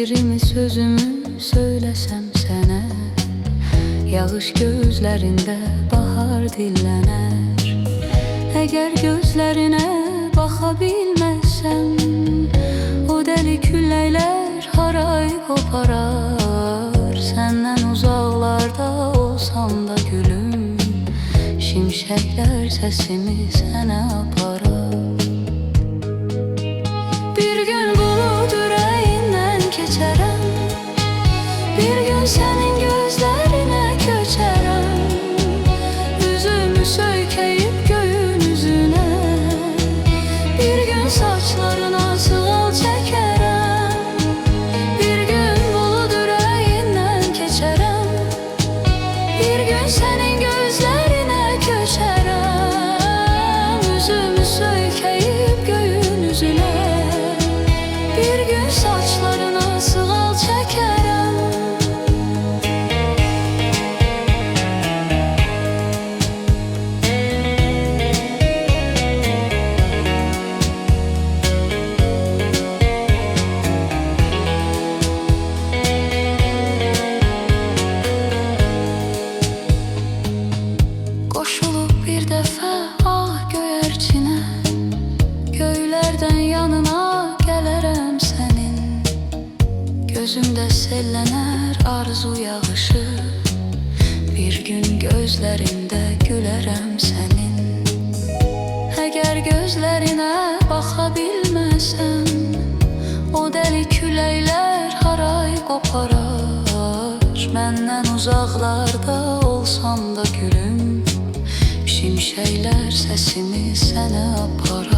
fikrimi, sözümü söylesem sənə, yağış gözlərində bahar dillənər. Əgər gözlərinə baxa bilməsəm, o dəli külləklər haray qoparar. Səndən uzaqlarda olsam da gülüm, şimşəklər səsimi sənə aparar. Bir gün bulud ürəyindən keçərəm, bir gün sənin gözlərinə köçərəm. Üzümü söykəyib göyün üzünə, bir gün saçlarına sığal çəkərəm. Bir gün bulud ürəyindən keçərəm, bir gün sənin gözlərinə köçərəm. Üzümü söykəyib göyün üzünə, bir gün saçlarına sığal çəkərəm. Qoşulub bir dəfə ağ göyərçinə, göylərdən yanına gələrəm sənin. Gözümdə sellənər arzu yağışı, bir gün gözlərində gülərəm sənin. Əgər gözlərinə baxa bilməsəm, o dəli küləklər haray qoparar. Məndən uzaqlarda olsam da gülüm, şimşəklər səsimi sənə aparar.